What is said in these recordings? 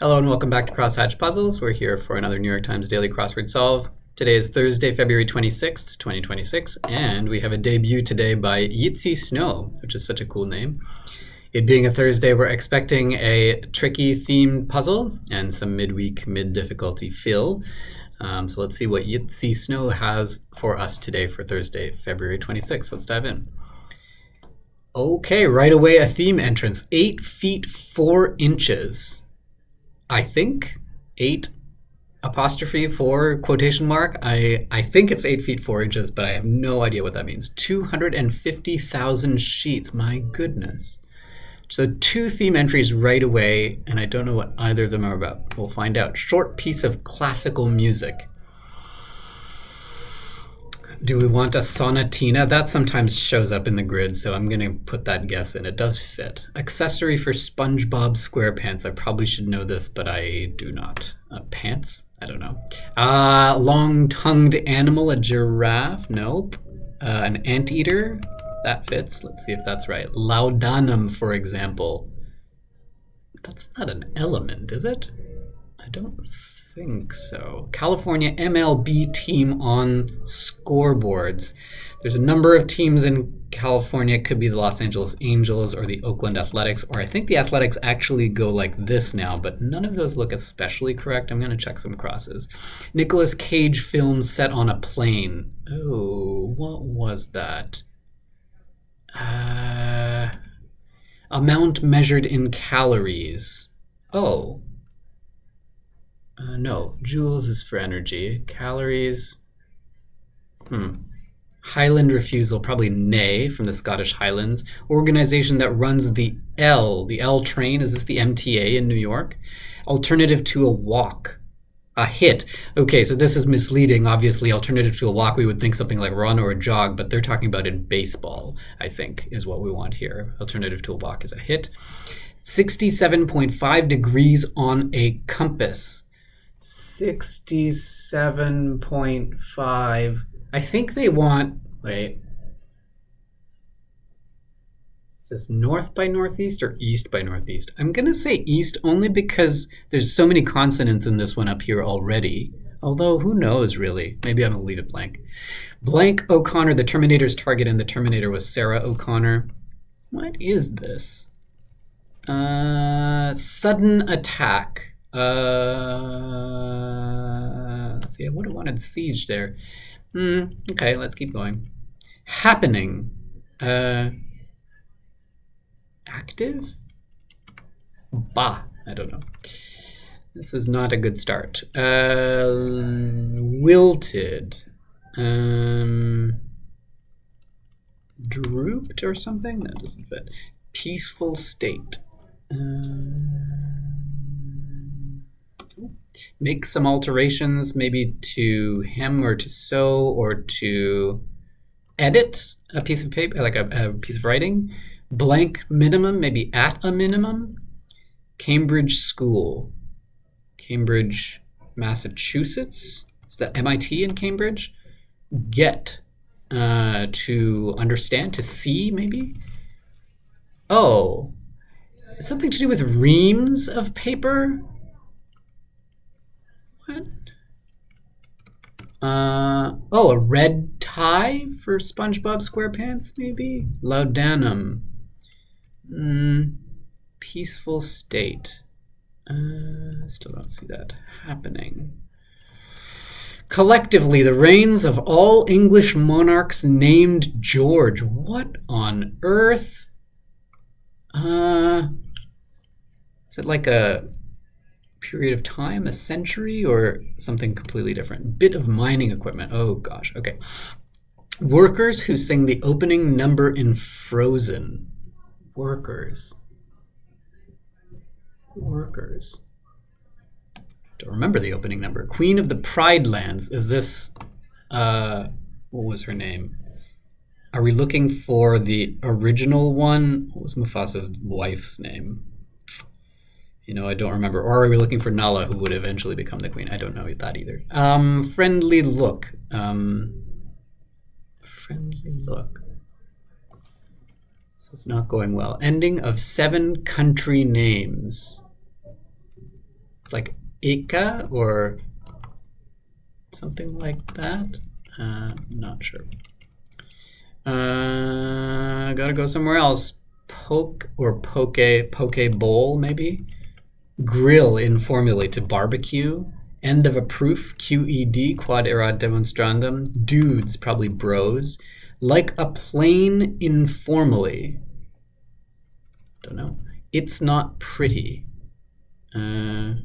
Hello and welcome back to Crosshatch Puzzles. We're here for another New York Times Daily Crossword Solve. Today is Thursday, February 26th, 2026, and we have a debut today by Yitzi Snow, which is such a cool name. It being a Thursday, we're expecting a tricky themed puzzle and some midweek, mid-difficulty fill. So let's see what Yitzi Snow has for us today for Thursday, February 26th. Let's dive in. Okay, right away a theme entrance, 8 feet 4 inches. I think 8 apostrophe 4 quotation mark. I think it's 8 feet 4 inches, but I have no idea what that means. 250,000 sheets, my goodness. So 2 theme entries right away, and I don't know what either of them are about. We'll find out. Short piece of classical music. Do we want a sonatina? That sometimes shows up in the grid, so I'm going to put that guess in. It does fit. Accessory for SpongeBob SquarePants. I probably should know this, but I do not. Pants? I don't know. Long-tongued animal, a giraffe? Nope. An anteater? That fits. Let's see if that's right. Laudanum, for example. That's not an element, is it? I don't think so. California MLB team on scoreboards. There's a number of teams in California. It could be the Los Angeles Angels or the Oakland Athletics, or I think the Athletics actually go like this now, but none of those look especially correct. I'm going to check some crosses. Nicolas Cage film set on a plane. Oh, what was that? Amount measured in calories. Oh. No, joules is for energy. Calories. Highland refusal, probably nay from the Scottish Highlands. Organization that runs the L train. Is this the MTA in New York? Alternative to a walk. A hit. Okay, so this is misleading. Obviously, alternative to a walk, we would think something like run or a jog, but they're talking about in baseball, I think, is what we want here. Alternative to a walk is a hit. 67.5 degrees on a compass. 67.5. I think they want, wait. Is this north by northeast or east by northeast? I'm going to say east only because there's so many consonants in this one up here already. Although, who knows, really? Maybe I'm going to leave it blank. Blank O'Connor, the Terminator's target, and the Terminator was Sarah O'Connor. What is this? Sudden attack. Let's see, I would have wanted siege there. Okay, let's keep going. Happening. Active? Bah, I don't know. This is not a good start. Wilted. Drooped or something? That doesn't fit. Peaceful state. Make some alterations, maybe to hem or to sew or to edit a piece of paper, like a piece of writing. Blank minimum, maybe at a minimum. Cambridge School. Cambridge, Massachusetts. Is that MIT in Cambridge? Get. To understand, to see, maybe? Oh. Something to do with reams of paper? What? Oh, a red tie for SpongeBob SquarePants, maybe? Laudanum. Peaceful state. Still don't see that happening. Collectively, the reigns of all English monarchs named George. What on earth? Is it like a period of time, a century, or something completely different? Bit of mining equipment. Oh gosh, okay. Workers who sing the opening number in Frozen. Workers. Don't remember the opening number. Queen of the Pride Lands. Is this, what was her name? Are we looking for the original one? What was Mufasa's wife's name? You know, I don't remember. Or are we looking for Nala, who would eventually become the queen? I don't know that either. Friendly look. Friendly look. So it's not going well. Ending of 7 country names. like Ika or something like that. Not sure. Gotta go somewhere else. Poke or poke bowl maybe. Grill in formulae to barbecue. End of a proof, QED, quod erat demonstrandum. Dudes, probably bros. Like a plane informally. Don't know. It's not pretty. I don't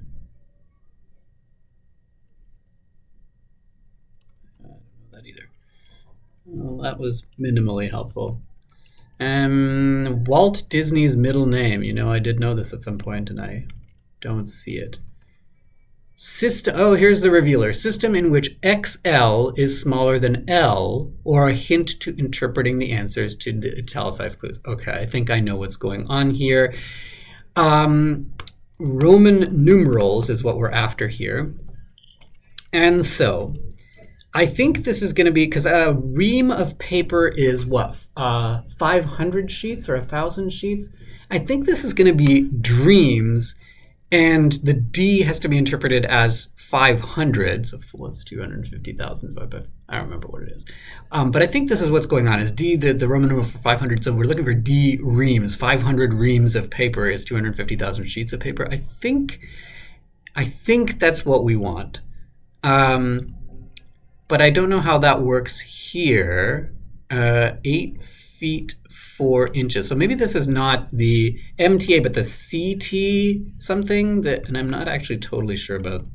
know that either. Well, that was minimally helpful. Walt Disney's middle name. You know, I did know this at some point and I don't see it. System. Oh, here's the revealer. System in which XL is smaller than L, or a hint to interpreting the answers to the italicized clues. Okay, I think I know what's going on here. Roman numerals is what we're after here. And so I think this is going to be, because a ream of paper is what, 500 sheets or 1,000 sheets? I think this is going to be dreams. And the D has to be interpreted as 500. So what's 250,000? I don't remember what it is. But I think this is what's going on. Is D the Roman numeral for 500? So we're looking for D reams. 500 reams of paper is 250,000 sheets of paper. I think that's what we want. But I don't know how that works here. 8 feet 4 inches. So maybe this is not the MTA, but the CT something that, and I'm not actually totally sure about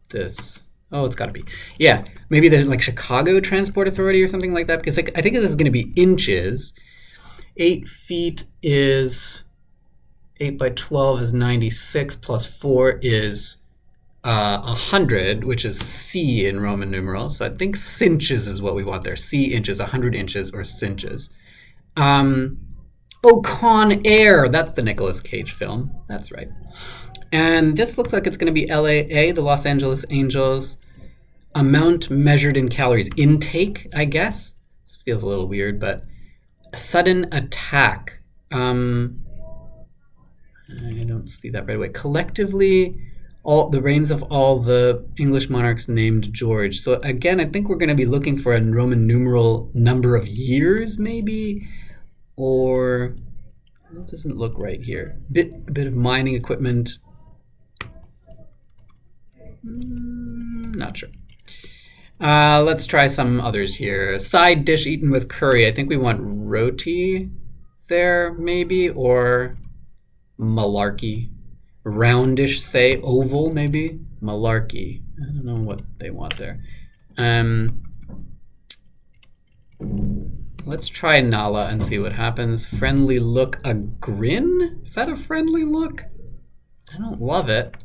this. Oh, it's got to be. Yeah, maybe the like Chicago Transport Authority or something like that, because like, I think this is going to be inches. 8 feet is 8 by 12 is 96 plus 4 is 100, which is C in Roman numerals. So I think cinches is what we want there. C inches, 100 inches, or cinches. Con Air, that's the Nicolas Cage film. That's right. And this looks like it's going to be LAA, the Los Angeles Angels. Amount measured in calories. Intake, I guess. This feels a little weird, but a sudden attack. I don't see that right away. Collectively, all the reigns of all the English monarchs named George. So again, I think we're going to be looking for a Roman numeral number of years, maybe. Or it doesn't look right here. A bit of mining equipment. Not sure. Let's try some others here. Side dish eaten with curry. I think we want roti there, maybe, or malarkey. Roundish, say oval, maybe. Malarkey. I don't know what they want there. Let's try Nala and see what happens. Friendly look, a grin? Is that a friendly look? I don't love it.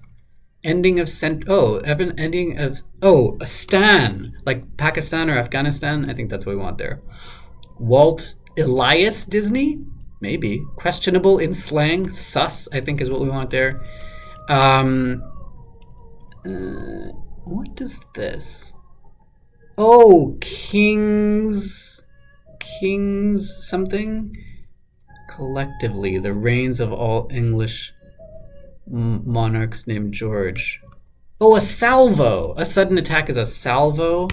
Ending of ending of a stan, like Pakistan or Afghanistan. I think that's what we want there. Walt Elias Disney? Maybe. Questionable in slang. Sus, I think is what we want there. What is this? Oh, Kings something? Collectively, the reigns of all English monarchs named George. Oh, a salvo. A sudden attack is a salvo.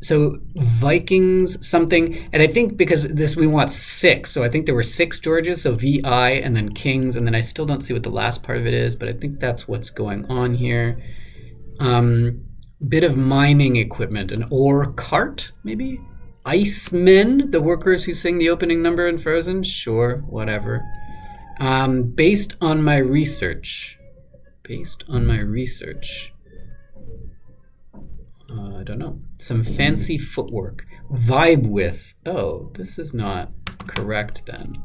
So Vikings something, and I think because this we want 6, so I think there were 6 Georges, so VI and then Kings, and then I still don't see what the last part of it is, but I think that's what's going on here. Bit of mining equipment, an ore cart maybe. Icemen, the workers who sing the opening number in Frozen, sure, whatever. Based on my research. I don't know. Some fancy footwork. Vibe with. Oh, this is not correct then.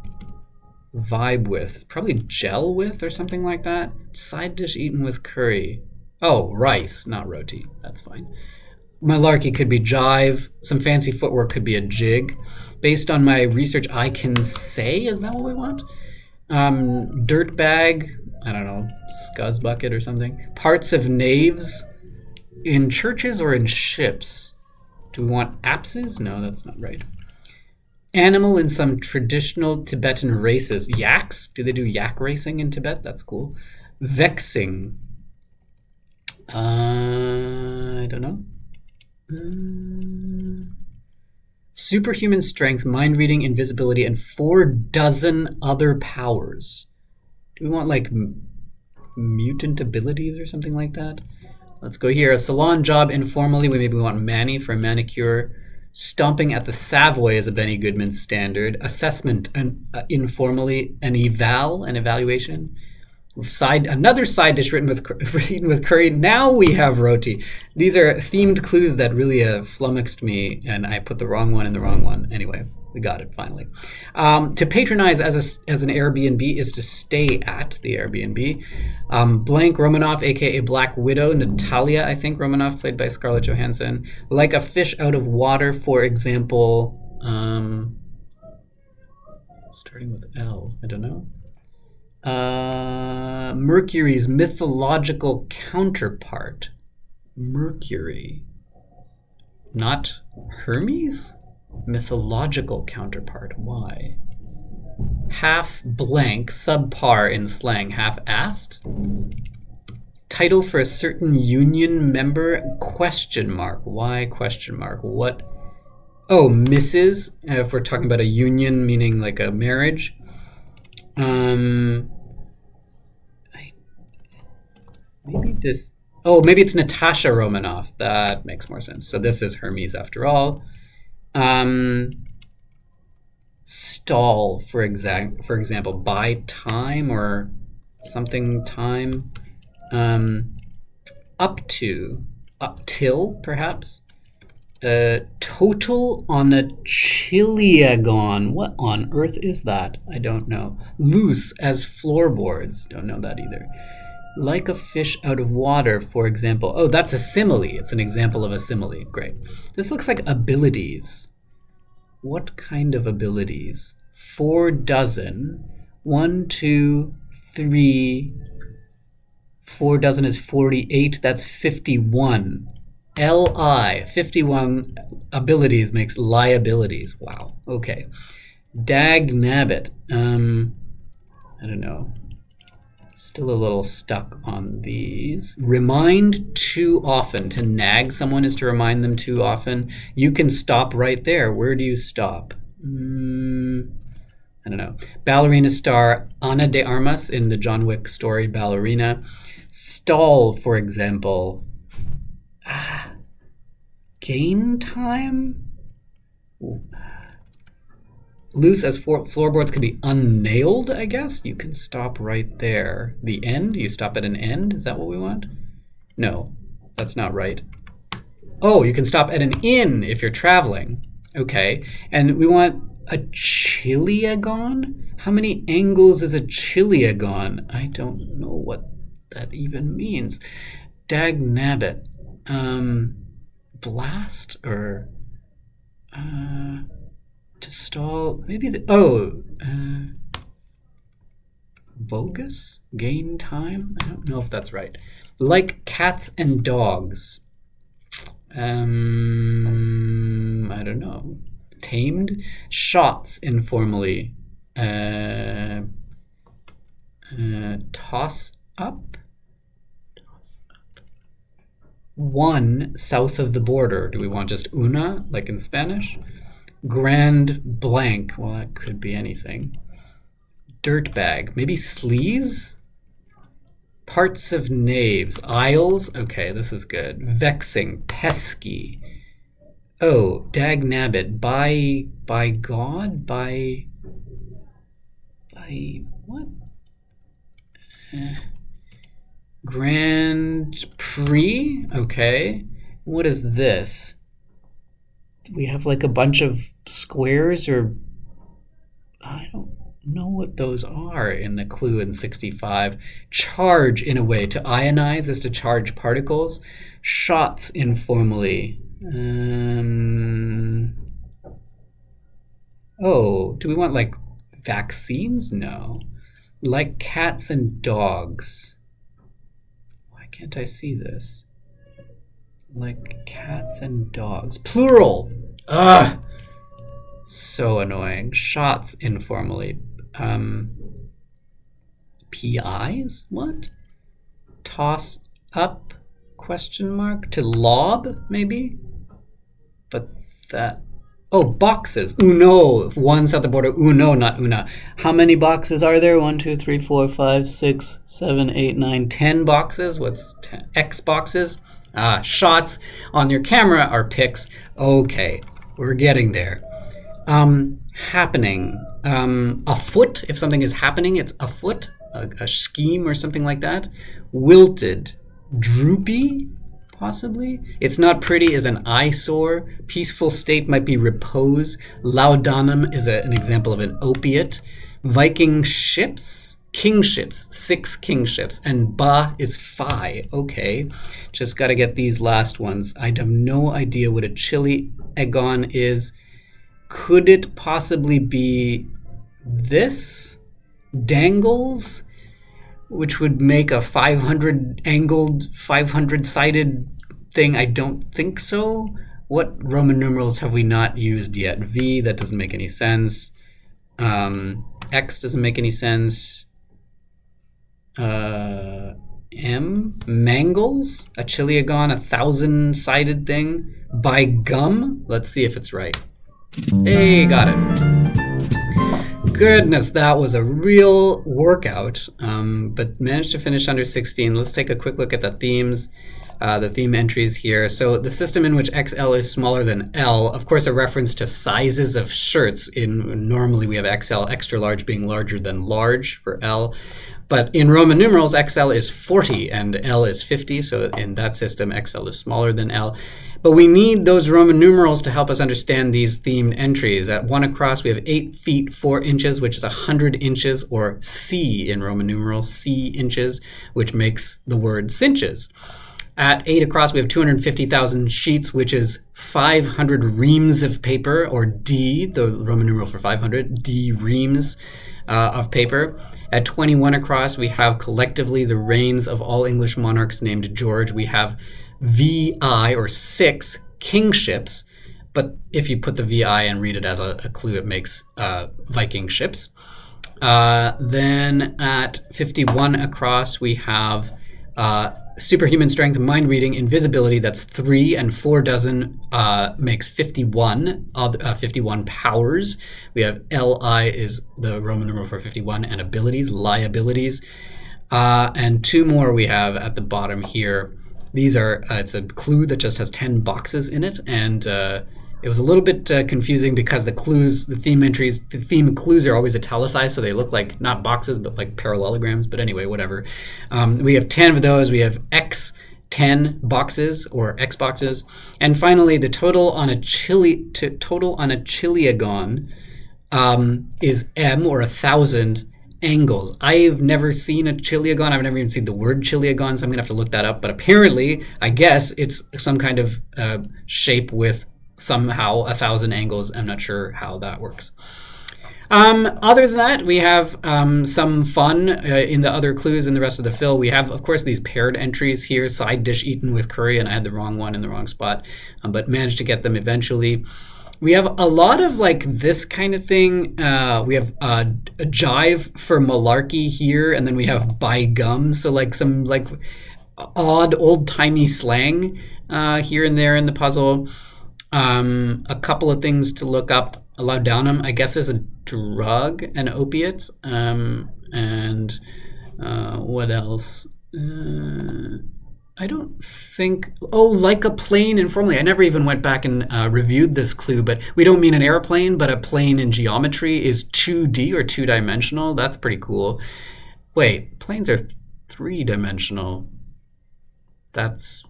Vibe with. It's probably gel with or something like that. Side dish eaten with curry. Oh, rice, not roti. That's fine. Malarkey could be jive. Some fancy footwork could be a jig. Based on my research, I can say, is that what we want? Dirt bag. I don't know. Scuzz bucket or something. Parts of naves. In churches or in ships? Do we want apses? No, that's not right. Animal in some traditional Tibetan races. Yaks? Do they do yak racing in Tibet? That's cool. Vexing. I don't know. Superhuman strength, mind reading, invisibility, and 4 dozen other powers. Do we want like mutant abilities or something like that? Let's go here. A salon job informally. Maybe we want Manny for a manicure. Stomping at the Savoy is a Benny Goodman standard. Assessment informally. An evaluation. Another side dish written with curry. Now we have roti. These are themed clues that really flummoxed me, and I put the wrong one in the wrong one. Anyway, we got it finally. To patronize as an Airbnb is to stay at the Airbnb. Blank Romanoff, aka Black Widow, Natalia, I think Romanoff, played by Scarlett Johansson. Like a fish out of water, for example. Starting with L, I don't know. Mercury's mythological counterpart. Mercury. Not Hermes? Mythological counterpart. Why? Half blank, subpar in slang, half-assed. Title for a certain union member, question mark. Why question mark? What? Oh, Mrs. If we're talking about a union, meaning like a marriage. Maybe this. Oh, maybe it's Natasha Romanoff. That makes more sense. So this is Hermes after all. Stall, for example, buy time or something time. Up till, perhaps. Total on a chiliagon. What on earth is that? I don't know. Loose as floorboards. Don't know that either. Like a fish out of water, for example. Oh, that's a simile. It's an example of a simile. Great. This looks like abilities. What kind of abilities? 4 dozen. 1, 2, 3. 4 dozen is 48. That's 51. LI, 51 abilities makes liabilities. Wow. Okay. Dag nabbit. I don't know. Still a little stuck on these. Remind too often. To nag someone is to remind them too often. You can stop right there. Where do you stop? I don't know. Ballerina star Ana de Armas in the John Wick story Ballerina. Stall, for example. Gain time? Ooh. Loose as floorboards could be unnailed, I guess. You can stop right there. The end? You stop at an end? Is that what we want? No, that's not right. Oh, you can stop at an inn if you're traveling. Okay, and we want a chiliagon? How many angles is a chiliagon? I don't know what that even means. Dag nabbit. Blast or to stall, maybe bogus, gain time. I don't know if that's right. Like cats and dogs. I don't know. Tamed. Shots informally. Toss up. 1 south of the border. Do we want just una, like in Spanish? Grand blank. Well, that could be anything. Dirtbag. Maybe sleaze? Parts of knaves. Aisles. Okay, this is good. Vexing. Pesky. Oh, dag nabbit. By God? By what? Grand Prix? Okay. What is this? Do we have like a bunch of squares or... I don't know what those are in the clue in 65. Charge, in a way. To ionize is to charge particles. Shots, informally. Oh, do we want like vaccines? No. Like cats and dogs. Can't I see this? Like cats and dogs. Plural! Ugh! So annoying. Shots informally. PIs? What? Toss up? Question mark? To lob, maybe? But that... Oh, boxes. Uno. One's at the border. Uno, not una. How many boxes are there? 1, 2, 3, 4, 5, 6, 7, 8, 9, 10 boxes. What's 10? X boxes? Shots on your camera are pics. Okay, we're getting there. Happening. Afoot. If something is happening, it's afoot. A scheme or something like that. Wilted. Droopy. Possibly. It's not pretty is an eyesore. Peaceful state might be repose. Laudanum is an example of an opiate. Viking ships, kingships, 6 kingships. And ba is phi. Okay. Just got to get these last ones. I have no idea what a chili agon is. Could it possibly be this? Dangles? Which would make a 500 angled, 500 sided thing. I don't think so. What Roman numerals have we not used yet? V, that doesn't make any sense. X doesn't make any sense. M, mangles, a chiliagon, 1,000 sided thing. By gum, let's see if it's right. Hey, got it. Goodness, that was a real workout, but managed to finish under 16. Let's take a quick look at the themes, the theme entries here. So the system in which XL is smaller than L, of course, a reference to sizes of shirts. Normally we have XL, extra large being larger than large for L. But in Roman numerals, XL is 40 and L is 50. So in that system, XL is smaller than L. But we need those Roman numerals to help us understand these themed entries. At 1 across, we have 8 feet 4 inches, which is 100 inches, or C in Roman numerals, C inches, which makes the word cinches. At 8 across, we have 250,000 sheets, which is 500 reams of paper, or D, the Roman numeral for 500, D reams of paper. At 21 across, we have collectively the reigns of all English monarchs named George. We have VI, or 6 kingships, but if you put the VI and read it as a clue, it makes Viking ships. Then at 51 across, we have superhuman strength, mind reading, invisibility. That's 3, and 4 dozen makes 51. 51 powers. We have LI is the Roman numeral for 51, and abilities, liabilities. And 2 more we have at the bottom here. These are, it's a clue that just has 10 boxes in it, and it was a little bit confusing because the clues, the theme entries, the theme clues are always italicized, so they look like not boxes, but like parallelograms, but anyway, whatever. We have 10 of those. We have X 10 boxes, or X boxes. And finally, the total on a chiliagon is M, or 1,000 angles. I've never seen a chiliagon. I've never even seen the word chiliagon, so I'm gonna have to look that up. But apparently, I guess it's some kind of shape with somehow 1,000 angles. I'm not sure how that works. Other than that, we have some fun in the other clues in the rest of the fill. We have, of course, these paired entries here, side dish eaten with curry, and I had the wrong one in the wrong spot, but managed to get them eventually. We have a lot of like this kind of thing. We have a jive for malarkey here, and then we have by gum. So like some like odd old-timey slang here and there in the puzzle. A couple of things to look up. Laudanum, I guess, is a drug, an opiate. And what else? I don't think... Oh, like a plane informally. I never even went back and reviewed this clue, but we don't mean an airplane, but a plane in geometry is 2D or 2-dimensional. That's pretty cool. Wait, planes are 3-dimensional. That's...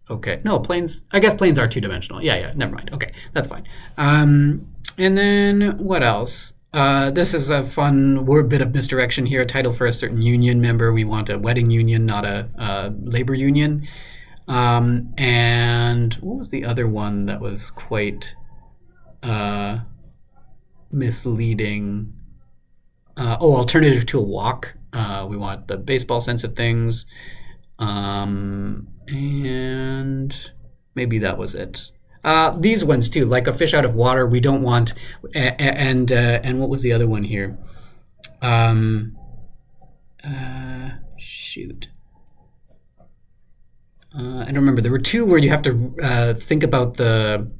Okay. No, planes... I guess planes are 2-dimensional. Yeah, never mind. Okay, that's fine. And then what else? This is a fun bit of misdirection here. A title for a certain union member. We want a wedding union, not a labor union. And what was the other one that was quite misleading? Alternative to a walk. We want the baseball sense of things. And maybe that was it. These ones too, like a fish out of water, we don't want, and what was the other one here? Shoot. I don't remember. There were two where you have to think about the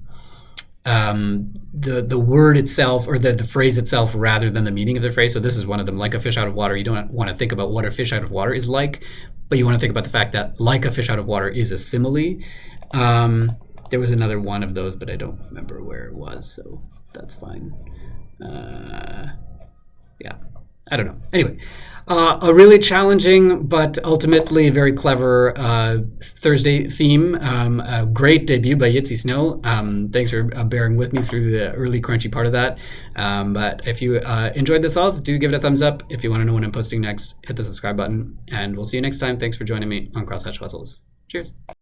word itself, or the phrase itself, rather than the meaning of the phrase. So this is one of them, like a fish out of water. You don't want to think about what a fish out of water is like, but you want to think about the fact that like a fish out of water is a simile. There was another one of those, but I don't remember where it was, so that's fine. Yeah, I don't know. Anyway, a really challenging but ultimately very clever Thursday theme. A great debut by Yitzi Snow. Thanks for bearing with me through the early crunchy part of that. But if you enjoyed this solve, do give it a thumbs up. If you want to know when I'm posting next, hit the subscribe button, and we'll see you next time. Thanks for joining me on Crosshatch Puzzles. Cheers.